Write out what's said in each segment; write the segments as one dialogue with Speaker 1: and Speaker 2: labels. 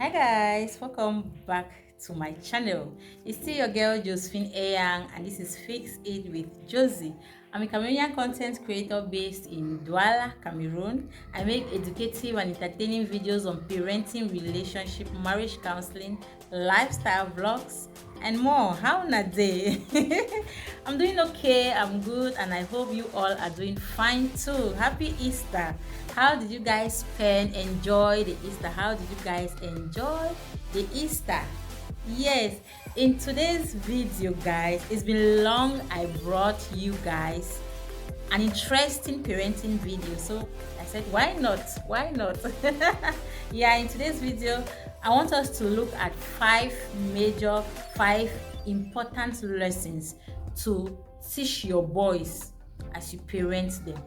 Speaker 1: Hi guys, welcome back to my channel. It's still your girl Josephine Eyang and this is Fix It with Josie. I'm a Cameroonian content creator based in Douala, Cameroon. I make educative and entertaining videos on parenting, relationship, marriage counseling, lifestyle vlogs, and more. How na day? I'm doing okay, I'm good, and I hope you all are doing fine too. Happy Easter. How did you guys enjoy the Easter? How did you guys enjoy the Easter? Yes, in today's video, guys, it's been long I brought you guys an interesting parenting video. So I said, why not? Why not? Yeah, in today's video, I want us to look at five important lessons to teach your boys as you parent them.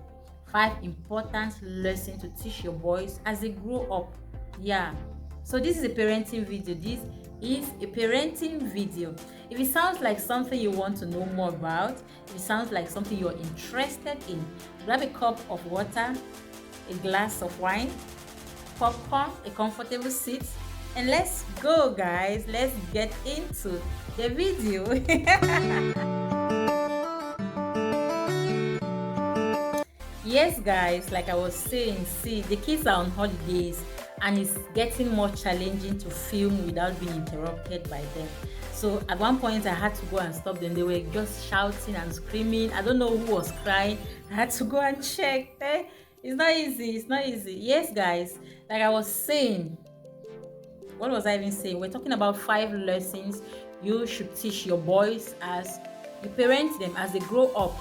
Speaker 1: Five important lessons to teach your boys as they grow up. Yeah. So this is a parenting video. This is a parenting video. If it sounds like something you want to know more about, if it sounds like something you're interested in, grab a cup of water, a glass of wine, popcorn, a comfortable seat, and let's go, guys. Let's get into the video. Yes, guys, like I was saying, see, the kids are on holidays and it's getting more challenging to film without being interrupted by them. So at one point I had to go and stop them. They were just shouting and screaming. I don't know who was crying. I had to go and check. It's not easy. It's not easy. Yes, guys, like I was saying, what was I even saying? We're talking about 5 lessons you should teach your boys as you parent them as they grow up.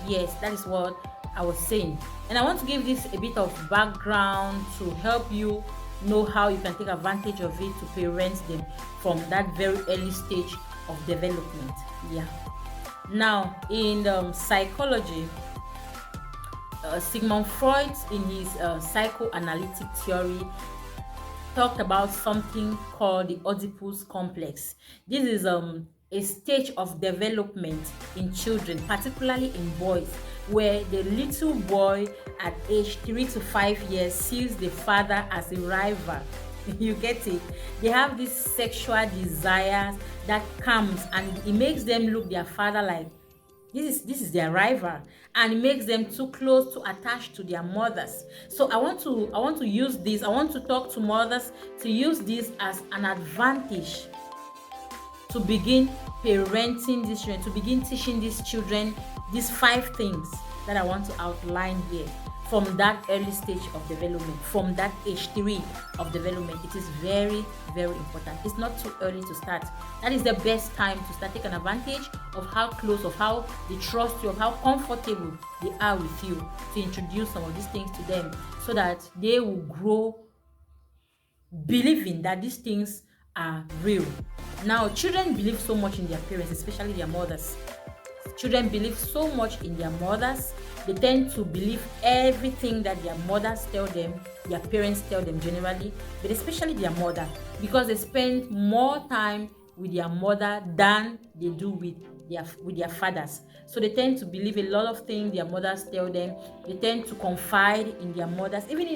Speaker 1: Yes, that is what I was saying. And I want to give this a bit of background to help you know how you can take advantage of it to parent them from that very early stage of development. Yeah. Now, in psychology, Sigmund Freud, in his psychoanalytic theory, talked about something called the Oedipus complex. This is a stage of development in children, particularly in boys, where the little boy at age 3 to 5 years sees the father as a rival. You get it? They have these sexual desires that comes and it makes them look their father like this is their rival, and it makes them too close to attach to their mothers. So I want to use this. I want to talk to mothers to use this as an advantage to begin parenting these children, to begin teaching these children these 5 things that I want to outline here from that early stage of development, from that age 3 of development. It is very, very important. It's not too early to start. That is the best time to start taking advantage of how close, of how they trust you, of how comfortable they are with you, to introduce some of these things to them so that they will grow believing that these things are real. Now, children believe so much in their parents, especially their mothers. Children believe so much in their mothers. They tend to believe everything that their mothers tell them, their parents tell them generally, but especially their mother, because they spend more time with their mother than they do with their fathers. So they tend to believe a lot of things their mothers tell them. They tend to confide in their mothers, even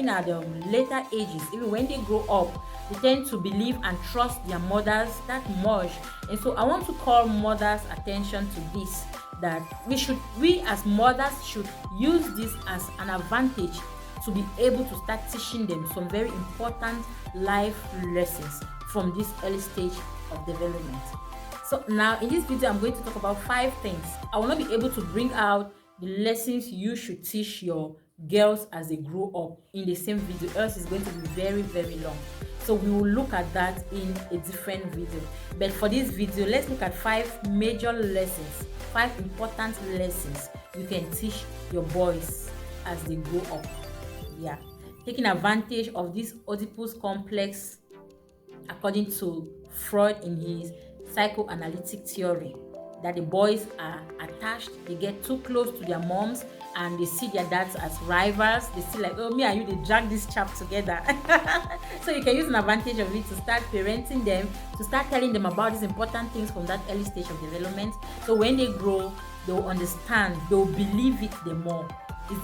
Speaker 1: at later ages, even when they grow up. They tend to believe and trust their mothers that much. And so I want to call mothers' attention to this, that we as mothers should use this as an advantage to be able to start teaching them some very important life lessons from this early stage of development. So now in this video, I'm going to talk about 5 things. I will not be able to bring out the lessons you should teach your girls as they grow up in the same video, else it's going to be very, very long. So we will look at that in a different video. But for this video, let's look at 5 major lessons, 5 important lessons you can teach your boys as they grow up. Yeah. Taking advantage of this Oedipus complex, according to Freud in his psychoanalytic theory, that the boys are attached, they get too close to their moms, and they see their dads as rivals. They see like, oh, me and you, they drag this chap together. So you can use an advantage of it to start parenting them, to start telling them about these important things from that early stage of development. So when they grow, they'll understand, they'll believe it the more.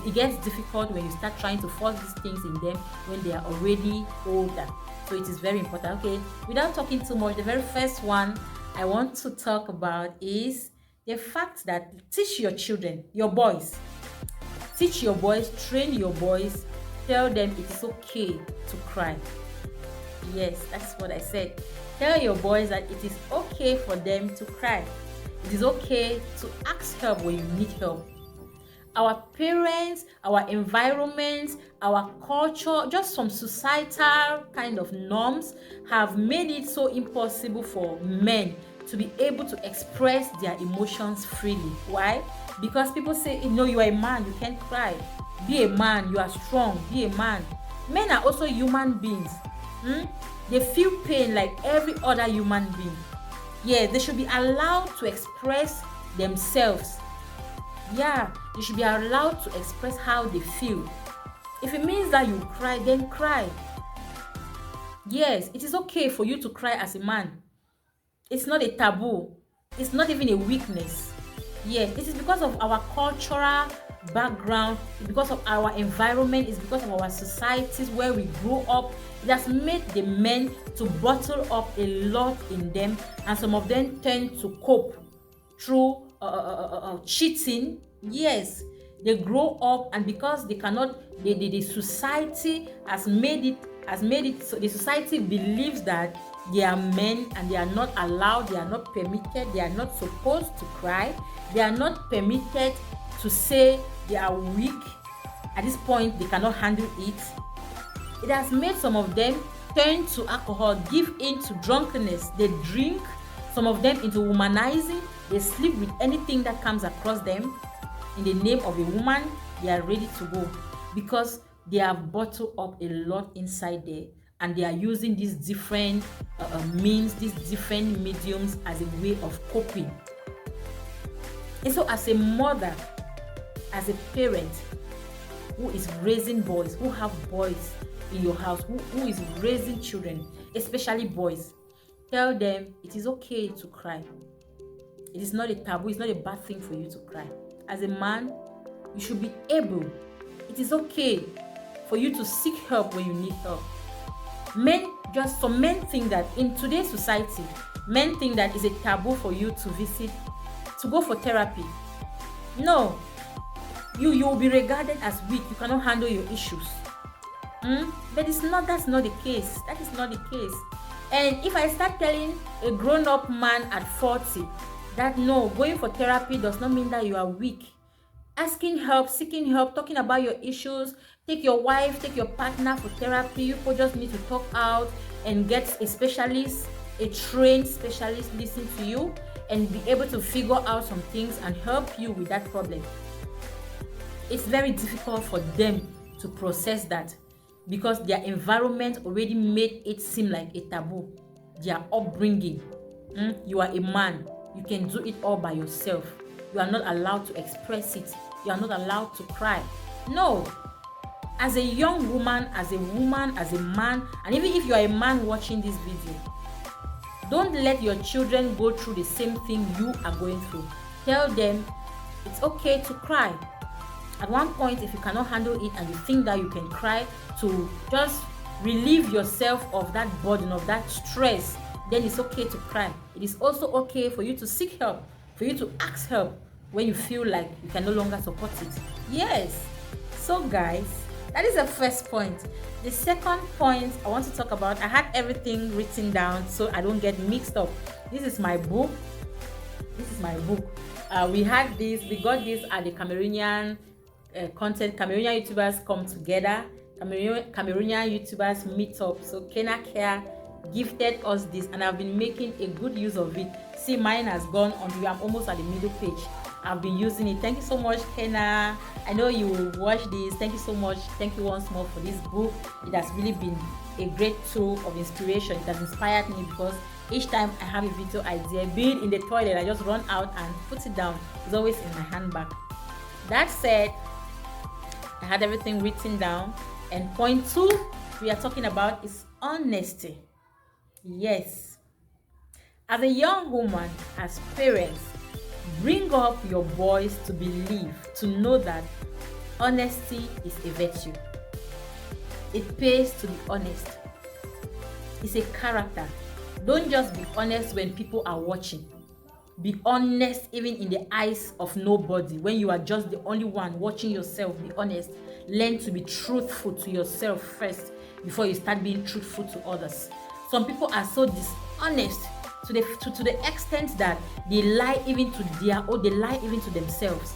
Speaker 1: It gets difficult when you start trying to force these things in them when they are already older. So it is very important. Okay, without talking too much, the very first one I want to talk about is the fact that teach your children, your boys, teach your boys, train your boys, tell them it is okay to cry. Yes, that's what I said. Tell your boys that it is okay for them to cry. It is okay to ask help when you need help. Our parents, our environment, our culture, just some societal kind of norms have made it so impossible for men to be able to express their emotions freely. Why? Because people say, no, you are a man, you can't cry. Be a man, you are strong, be a man. Men are also human beings. They feel pain like every other human being. Yeah, they should be allowed to express themselves. Yeah, you should be allowed to express how they feel. If it means that you cry, then cry. Yes, it is okay for you to cry as a man. It's not a taboo. It's not even a weakness. Yes, it is because of our cultural background, it's because of our environment, it's because of our societies where we grew up. It has made the men to bottle up a lot in them, and some of them tend to cope through cheating. Yes, they grow up, and because they cannot, the society has made it so the society believes that they are men and they are not allowed, they are not permitted, they are not supposed to cry, they are not permitted to say they are weak. At this point, they cannot handle it. It has made some of them turn to alcohol, give in to drunkenness. They drink, some of them into womanizing. They sleep with anything that comes across them. In the name of a woman, they are ready to go because they have bottled up a lot inside there, and they are using these different means, these different mediums as a way of coping. And so as a mother, as a parent who is raising boys, who have boys in your house, who is raising children, especially boys, tell them it is okay to cry. It is not a taboo, it's not a bad thing for you to cry. As a man, you should be able. It is okay for you to seek help when you need help. Some men think that in today's society, men think that it's a taboo for you to go for therapy. No, you will be regarded as weak. You cannot handle your issues. But that's not the case. That is not the case. And if I start telling a grown-up man at 40 that no, going for therapy does not mean that you are weak. Asking help, seeking help, talking about your issues, take your wife, take your partner for therapy. You just need to talk out and get a specialist, a trained specialist listen to you and be able to figure out some things and help you with that problem. It's very difficult for them to process that because their environment already made it seem like a taboo. Their upbringing. You are a man. You can do it all by yourself. You are not allowed to express it. You are not allowed to cry. No. As a young woman, as a man, and even if you are a man watching this video, don't let your children go through the same thing you are going through. Tell them it's okay to cry. At one point, if you cannot handle it and you think that you can cry to just relieve yourself of that burden, of that stress, then it's okay to cry. It is also okay for you to seek help, for you to ask help when you feel like you can no longer support it. Yes. So guys, that is the first point. The second point I want to talk about, I had everything written down so I don't get mixed up. This is my book. We got this at the Cameroonian Cameroonian YouTubers come together. Cameroonian YouTubers meet up. So Kena Care gifted us this and I've been making a good use of it. See, mine has gone on. I'm almost at the middle page. I've been using it. Thank you so much, Kena. I know you will watch this. Thank you so much. Thank you once more for this book. It has really been a great tool of inspiration. It has inspired me because each time I have a video idea, being in the toilet, I just run out and put it down. It's always in my handbag. That said, I had everything written down. And point 2 we are talking about is honesty. Yes. As a young woman, as parents, bring up your boys to believe, to know that honesty is a virtue. It pays to be honest. is a character. Don't just be honest when people are watching. Be honest even in the eyes of nobody. When you are just the only one watching yourself, be honest. Learn to be truthful to yourself first before you start being truthful to others. Some people are so dishonest to the extent that they lie even to themselves.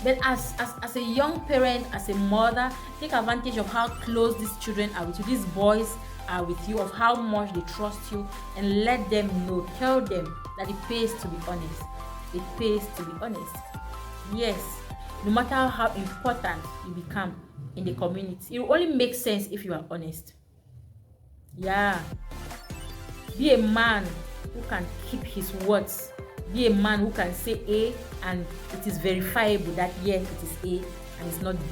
Speaker 1: But as a young parent, as a mother, take advantage of how close these children are with you. These boys are with you, of how much they trust you, and let them know. Tell them that it pays to be honest. It pays to be honest. Yes, no matter how important you become in the community, it will only make sense if you are honest. Yeah. Be a man who can keep his words. Be a man who can say A and it is verifiable that yes, it is A and it's not B.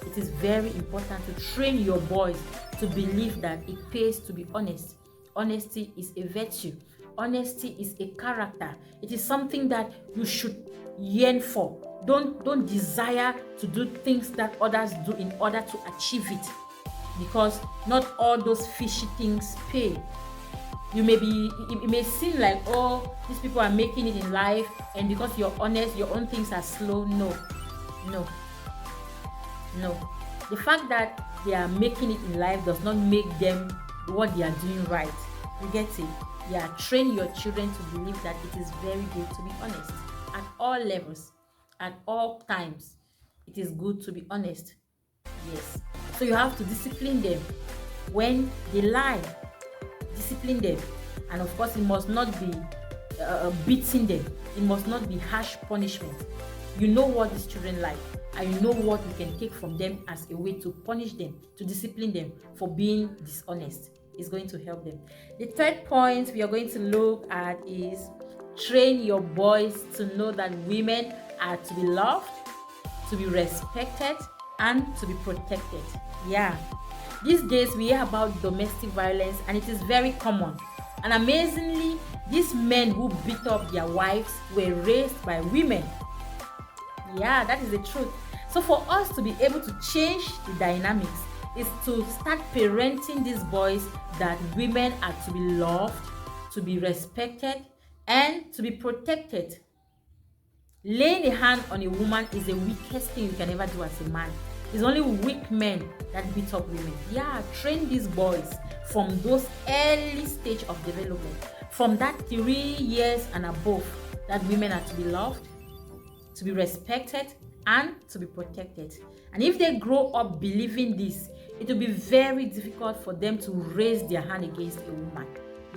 Speaker 1: It is very important to train your boys to believe that it pays to be honest. Honesty is a virtue. Honesty is a character. It is something that you should yearn for. Don't desire to do things that others do in order to achieve it, because not all those fishy things pay. It may seem like, oh, these people are making it in life, and because you're honest, your own things are slow. No. The fact that they are making it in life does not make them what they are doing right. You get it? Yeah, train your children to believe that it is very good to be honest at all levels, at all times. It is good to be honest. Yes. So you have to discipline them when they lie. Discipline them, and of course, it must not be beating them. It must not be harsh punishment. You know what these children like, and you know what you can take from them as a way to punish them, to discipline them for being dishonest. It's going to help them. The third point we are going to look at is train your boys to know that women are to be loved, to be respected, and to be protected. Yeah. These days we hear about domestic violence, and it is very common. And amazingly, these men who beat up their wives were raised by women. Yeah, that is the truth. So for us to be able to change the dynamics is to start parenting these boys that women are to be loved, to be respected, and to be protected. Laying a hand on a woman is the weakest thing you can ever do as a man. It's only weak men that beat up women. Yeah, train these boys from those early stage of development, from that 3 years and above, that women are to be loved, to be respected, and to be protected. And if they grow up believing this, it will be very difficult for them to raise their hand against a woman.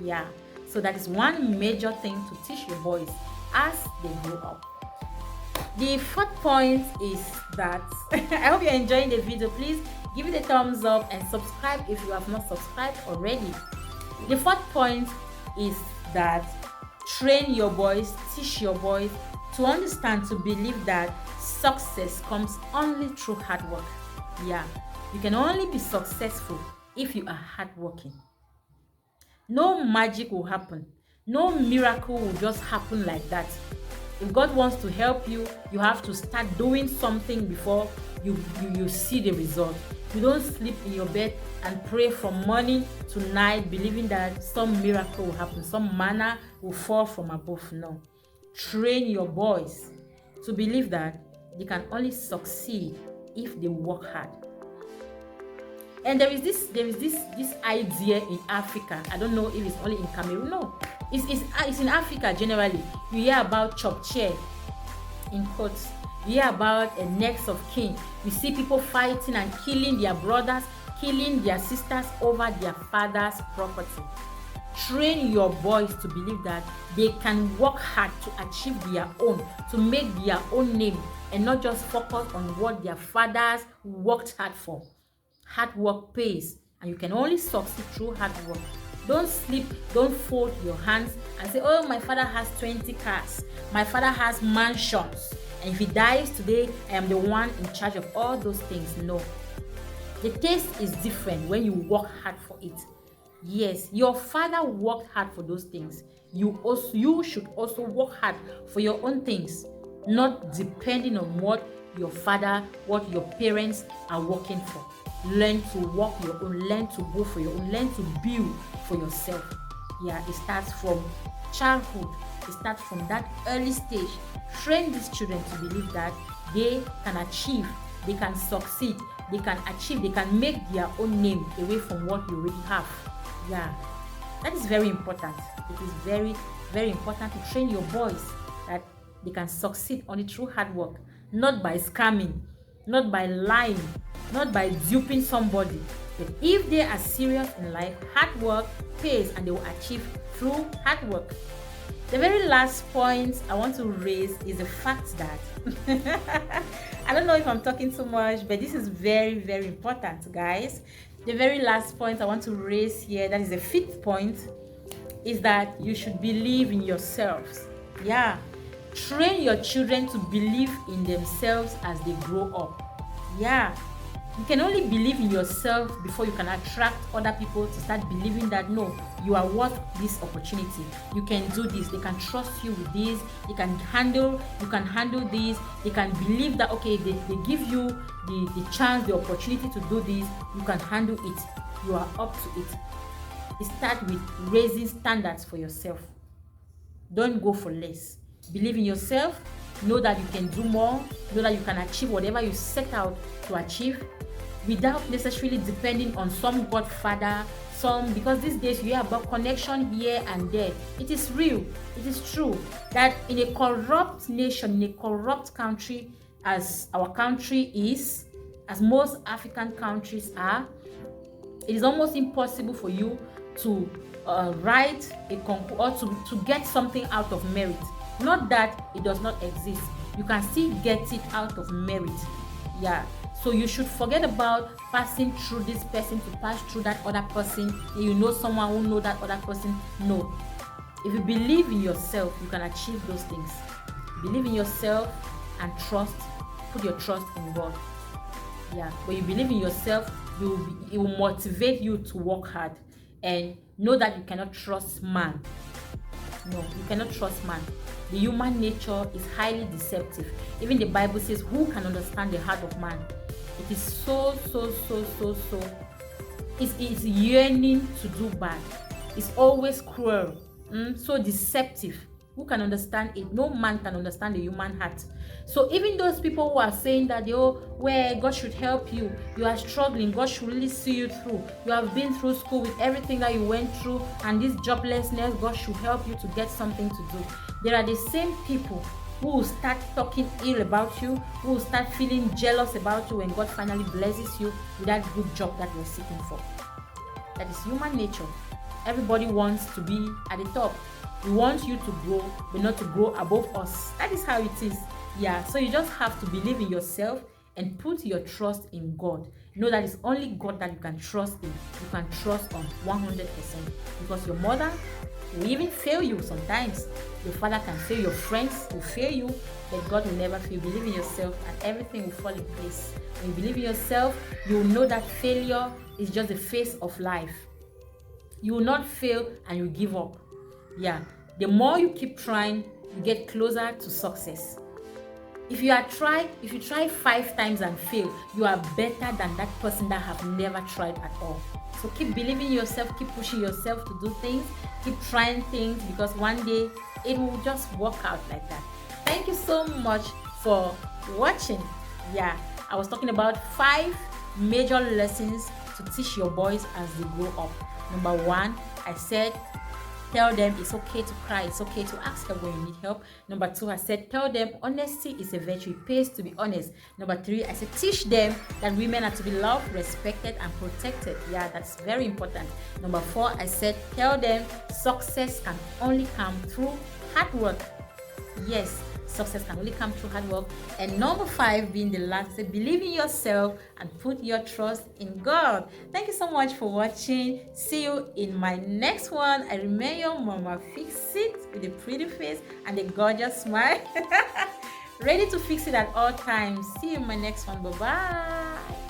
Speaker 1: Yeah, so that is one major thing to teach your boys as they grow up. The fourth point is that I hope you're enjoying the video. Please give it a thumbs up and subscribe if you have not subscribed already. The fourth point is that train your boys, teach your boys to understand, to believe that success comes only through hard work. Yeah, you can only be successful if you are hardworking. No magic will happen. No miracle will just happen like that. If God wants to help you, you have to start doing something before you see the result. You don't sleep in your bed and pray from morning to night believing that some miracle will happen, some manna will fall from above. No. Train your boys to believe that they can only succeed if they work hard. And there is this idea in Africa. I don't know if it's only in Cameroon. No, it's in Africa generally. You hear about chop chair in courts. You hear about a next of kin. You see people fighting and killing their brothers, killing their sisters over their father's property. Train your boys to believe that they can work hard to achieve their own, to make their own name, and not just focus on what their fathers worked hard for. Hard work pays, and you can only succeed through hard work. Don't sleep, don't fold your hands and say, oh, my father has 20 cars, my father has mansions, and if he dies today, I am the one in charge of all those things. No. The taste is different when you work hard for it. Yes, your father worked hard for those things. You should also work hard for your own things, not depending on what your father, what your parents are working for. learn to walk your own, learn to go for your own, learn to build for yourself. Yeah, it starts from childhood. It starts from that early stage. Train these children to believe that they can achieve, they can succeed, they can achieve, they can make their own name away from what you already have. Yeah, that is very important. It is very, very important to train your boys that they can succeed only through hard work, not by scamming, not by lying, not by duping somebody. But if they are serious in life, hard work pays and they will achieve through hard work. The very last point I want to raise is the fact that I don't know if I'm talking too much, but this is very, very important, guys. The very last point I want to raise here, that is the fifth point, is that you should believe in yourselves. Yeah. Train your children to believe in themselves as they grow up. Yeah. You can only believe in yourself before you can attract other people to start believing that no, you are worth this opportunity. You can do this. They can trust you with this. You can handle this. They can believe that okay, they give you the chance, the opportunity to do this. You can handle it. You are up to it. It starts with raising standards for yourself. Don't go for less. Believe in yourself. Know that you can do more. Know that you can achieve whatever you set out to achieve without necessarily depending on some godfather, because these days you hear about connection here and there. It is real. It is true that in a corrupt nation, in a corrupt country as our country is, as most African countries are, it is almost impossible for you to write a concours or to get something out of merit. Not that it does not exist. You can still get it out of merit. Yeah. So you should forget about passing through this person to pass through that other person. You know someone who know that other person. No. If you believe in yourself, you can achieve those things. Believe in yourself and trust. Put your trust in God. Yeah. When you believe in yourself, it will motivate you to work hard. And know that you cannot trust man. No, you cannot trust man. The human nature is highly deceptive. Even the Bible says, who can understand the heart of man? It is so. It's yearning to do bad. It's always cruel. So deceptive. Who can understand it? No man can understand the human heart. So even those people who are saying that, where God should help you, you are struggling, God should really see you through. You have been through school with everything that you went through, and this joblessness, God should help you to get something to do. There are the same people who will start talking ill about you, who will start feeling jealous about you when God finally blesses you with that good job that you're seeking for. That is human nature. Everybody wants to be at the top. We want you to grow, but not to grow above us. That is how it is. Yeah, so you just have to believe in yourself and put your trust in God. Know that it's only God that you can trust in. You can trust on 100%. Because your mother will even fail you sometimes. Your father can fail, your friends will fail you, but God will never fail. Believe in yourself and everything will fall in place. When you believe in yourself, you will know that failure is just the face of life. You will not fail and you give up. Yeah, the more you keep trying, you get closer to success. If you try 5 times and fail, you are better than that person that have never tried at all. So keep believing in yourself, keep pushing yourself to do things, keep trying things, because one day it will just work out like that. Thank you so much for watching. Yeah, I was talking about 5 major lessons to teach your boys as they grow up. Number 1, I said, tell them it's okay to cry, it's okay to ask help when you need help. Number 2, I said, tell them honesty is a virtue, it pays to be honest. Number 3, I said, teach them that women are to be loved, respected, and protected. Yeah, that's very important. Number 4, I said, tell them success can only come through hard work. Yes, success can only come through hard work. And number 5, being the last, say, believe in yourself and put your trust in God. Thank you so much for watching. See you in my next one. I remain your Mama Fix It with a pretty face and a gorgeous smile. Ready to fix it at all times. See you in my next one. Bye-bye.